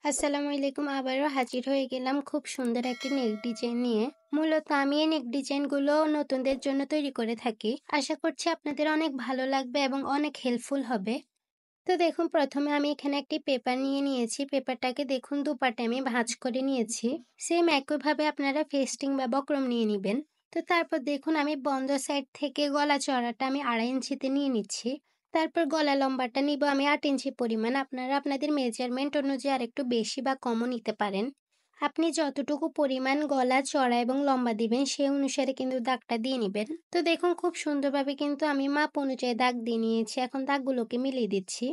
আসসালামু আলাইকুম। আবারও হাজির হয়ে গেলাম খুব সুন্দর একটি নেক ডিজাইন নিয়ে। মূলত আমি এই নেক ডিজাইনগুলো নতুনদের জন্য তৈরি করে থাকি। আশা করছি আপনাদের অনেক ভালো লাগবে এবং অনেক হেল্পফুল হবে। তো দেখুন, প্রথমে আমি এখানে একটি পেপার নিয়ে নিয়েছি। পেপারটাকে দেখুন দুপাটে আমি ভাঁজ করে নিয়েছি। সেম একইভাবে আপনারা ফেস্টিং বা বক্রম নিয়ে নেবেন। তো তারপর দেখুন, আমি বন্ধ সাইড থেকে গলা চড়াটা আমি 2.5 ইঞ্চিতে নিয়ে নিচ্ছি। তারপর গলা লম্বাটা নিব আমি 8 ইঞ্চি পরিমাণ। আপনারা আপনাদের মেজারমেন্ট অনুযায়ী আরেকটু বেশি বা কমও নিতে পারেন। আপনি যতটুকু পরিমাণ গলা চড়া এবং লম্বা দিবেন সেই অনুসারে কিন্তু দাগটা দিয়ে নেবেন। তো দেখুন, খুব সুন্দরভাবে কিন্তু আমি মাপ অনুযায়ী দাগ দিয়ে নিয়েছি। এখন দাগগুলোকে মিলিয়ে দিচ্ছি।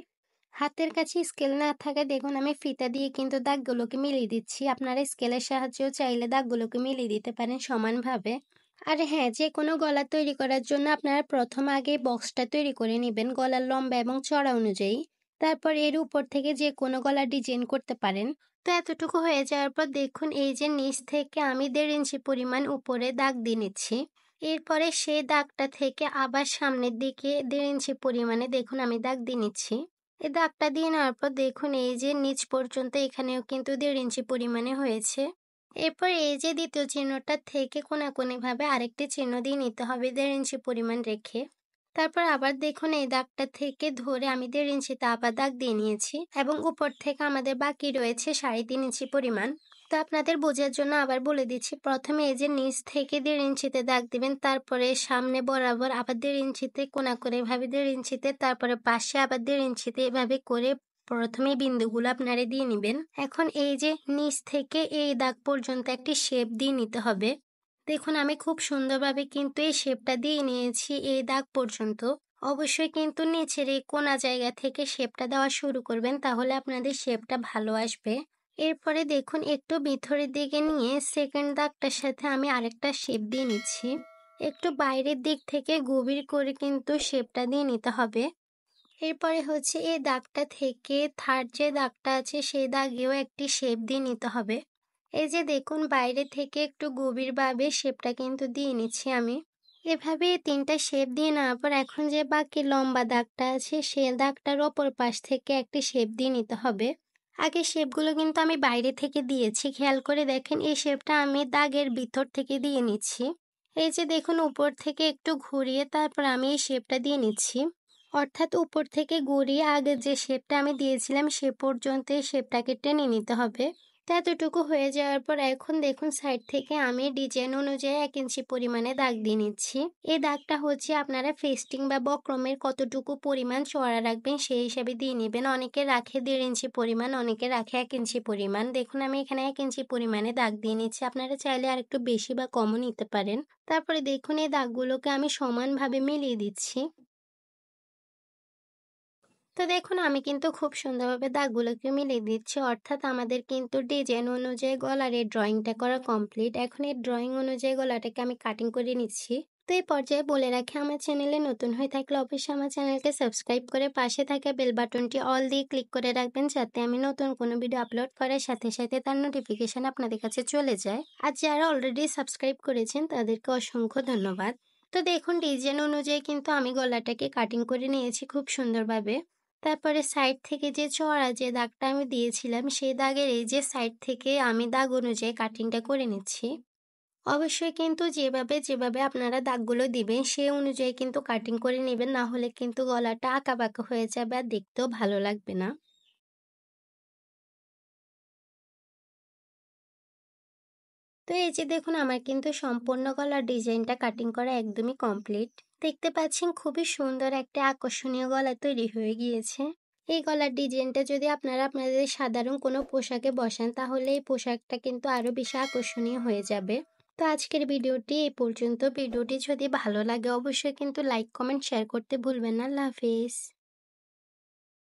হাতের কাছে স্কেল না থাকে দেখুন, আমি ফিতা দিয়ে কিন্তু দাগগুলোকে মিলিয়ে দিচ্ছি। আপনারা স্কেলের সাহায্যেও চাইলে দাগগুলোকে মিলিয়ে দিতে পারেন সমানভাবে। আর হ্যাঁ, যে কোনো গলা তৈরি করার জন্য আপনারা প্রথম আগে বক্সটা তৈরি করে নেবেন গলার লম্বা এবং চড়া অনুযায়ী। তারপর এর উপর থেকে যে কোনো গলা ডিজাইন করতে পারেন। তো এতটুকু হয়ে যাওয়ার পর দেখুন, এই যে নিচ থেকে আমি 1.5 ইঞ্চি পরিমাণ উপরে দাগ দিয়ে নিচ্ছি। এরপরে সেই দাগটা থেকে আবার সামনের দিকে 1.5 ইঞ্চি পরিমাণে দেখুন আমি দাগ দিয়ে নিচ্ছি। এই দাগটা দিয়ে নেওয়ার পর দেখুন, এই যে নিচ পর্যন্ত এখানেও কিন্তু 1.5 ইঞ্চি পরিমাণে হয়েছে। এরপর এই যে দ্বিতীয় চিহ্নটা থেকে কোনাকুনি ভাবে আরেকটি চিহ্ন দিয়ে নিতে হবে 1.5 ইঞ্চি পরিমাণ রেখে। তারপর আবার দেখুন, এই দাগটা থেকে ধরে আমি 1.5 ইঞ্চিতে আবার দাগ দিয়ে নিয়েছি এবং উপর থেকে আমাদের বাকি রয়েছে 3.5 ইঞ্চি পরিমাণ। তো আপনাদের বোঝার জন্য আবার বলে দিচ্ছি, প্রথমে এই যে নিচ থেকে 1.5 ইঞ্চিতে দাগ দিবেন, তারপরে সামনে বরাবর আবার 1.5 ইঞ্চিতে, কোনা করে এভাবে 1.5 ইঞ্চিতে, তারপরে পাশে আবার 1.5 ইঞ্চিতে, এভাবে করে প্রথমে বিন্দুগুলো আপনারা দিয়ে নেবেন। এখন এই যে নিচ থেকে এই দাগ পর্যন্ত একটি শেপ দিয়ে নিতে হবে। দেখুন, আমি খুব সুন্দরভাবে কিন্তু এই শেপটা দিয়ে নিয়েছি এই দাগ পর্যন্ত। অবশ্যই কিন্তু নিচের এই কোনা জায়গা থেকে শেপটা দেওয়া শুরু করবেন, তাহলে আপনাদের শেপটা ভালো আসবে। এরপরে দেখুন, একটু ভিতরের দিকে নিয়ে সেকেন্ড দাগটার সাথে আমি আরেকটা শেপ দিয়ে নিচ্ছি। একটু বাইরের দিক থেকে গভীর করে কিন্তু শেপটা দিয়ে নিতে হবে। এরপরে হচ্ছে এই দাগটা থেকে থার্ড যে দাগটা আছে সেই দাগেও একটি শেপ দিয়ে নিতে হবে। এই যে দেখুন, বাইরে থেকে একটু গভীরভাবে শেপটা কিন্তু দিয়ে নিচ্ছি আমি। এভাবে 3টা শেপ দিয়ে নেওয়ার পর এখন যে বাকি লম্বা দাগটা আছে সেই দাগটার অপর পাশ থেকে একটি শেপ দিয়ে নিতে হবে। আগে শেপগুলো কিন্তু আমি বাইরে থেকে দিয়েছি, খেয়াল করে দেখেন। এই শেপটা আমি দাগের ভিতর থেকে দিয়ে নিচ্ছি। এই যে দেখুন, উপর থেকে একটু ঘুরিয়ে তারপর আমি এই শেপটা দিয়ে নিচ্ছি। অর্থাৎ উপর থেকে গড়িয়ে আগে যে শেপটা আমি দিয়েছিলাম সে পর্যন্ত এই শেপটাকে টেনে নিতে হবে। তো এতটুকু হয়ে যাওয়ার পর এখন দেখুন, সাইড থেকে আমি ডিজাইন অনুযায়ী 1 ইঞ্চি পরিমাণে দাগ দিয়ে নিচ্ছি। এই দাগটা হচ্ছে আপনারা ফেস্টিং বা বক্রমের কতটুকু পরিমাণ চওড়া রাখবেন সেই হিসাবে দিয়ে নেবেন। অনেকে রাখে 1.5 ইঞ্চি পরিমাণ, অনেকে রাখে 1 ইঞ্চি পরিমাণ। দেখুন, আমি এখানে 1 ইঞ্চি পরিমাণে দাগ দিয়ে নিচ্ছি। আপনারা চাইলে আর একটু বেশি বা কমও নিতে পারেন। তারপরে দেখুন, এই দাগগুলোকে আমি সমানভাবে মিলিয়ে দিচ্ছি। তো দেখুন, আমি কিন্তু খুব সুন্দরভাবে দাগগুলোকে মিলিয়ে দিচ্ছি। অর্থাৎ আমাদের কিন্তু ডিজাইন অনুযায়ী গলার এই ড্রয়িংটা করা কমপ্লিট। এখন এই ড্রয়িং অনুযায়ী গলাটাকে আমি কাটিং করে নিচ্ছি। তো এই পর্যায়ে বলে রাখি, আমার চ্যানেলে নতুন হয়ে থাকলে অবশ্যই আমার চ্যানেলকে সাবস্ক্রাইব করে পাশে থাকা বেল বাটনটি অল দিয়ে ক্লিক করে রাখবেন, যাতে আমি নতুন কোনো ভিডিও আপলোড করার সাথে সাথে তার নোটিফিকেশন আপনাদের কাছে চলে যায়। আর যারা অলরেডি সাবস্ক্রাইব করেছেন তাদেরকে অসংখ্য ধন্যবাদ। তো দেখুন, ডিজাইন অনুযায়ী কিন্তু আমি গলাটাকে কাটিং করে নিয়েছি খুব সুন্দরভাবে। তারপরে সাইড থেকে যে চওড়া যে দাগটা আমি দিয়েছিলাম সেই দাগের এই যে সাইড থেকে আমি দাগ অনুযায়ী কাটিংটা করে নিচ্ছি। অবশ্যই কিন্তু যেভাবে যেভাবে আপনারা দাগগুলো দিবেন সেই অনুযায়ী কিন্তু কাটিং করে নেবেন, না হলে কিন্তু গলাটা আঁকা বাঁকা হয়ে যাবে আর দেখতেও ভালো লাগবে না। তো এই যে দেখুন, আমার কিন্তু সম্পূর্ণ গলার ডিজাইনটা কাটিং করা একদমই কমপ্লিট। দেখতে পাচ্ছেন খুবই সুন্দর একটা আকর্ষণীয় গলা তৈরি হয়ে গিয়েছে। এই গলার ডিজাইনটা যদি আপনারা আপনাদের সাধারণ কোনো পোশাকে বসান তাহলে এই পোশাকটা কিন্তু আরো বেশি আকর্ষণীয় হয়ে যাবে। তো আজকের ভিডিওটি এই পর্যন্ত। ভিডিওটি যদি ভালো লাগে অবশ্যই কিন্তু লাইক, কমেন্ট, শেয়ার করতে ভুলবেন না। আল্লাহ হাফেজ।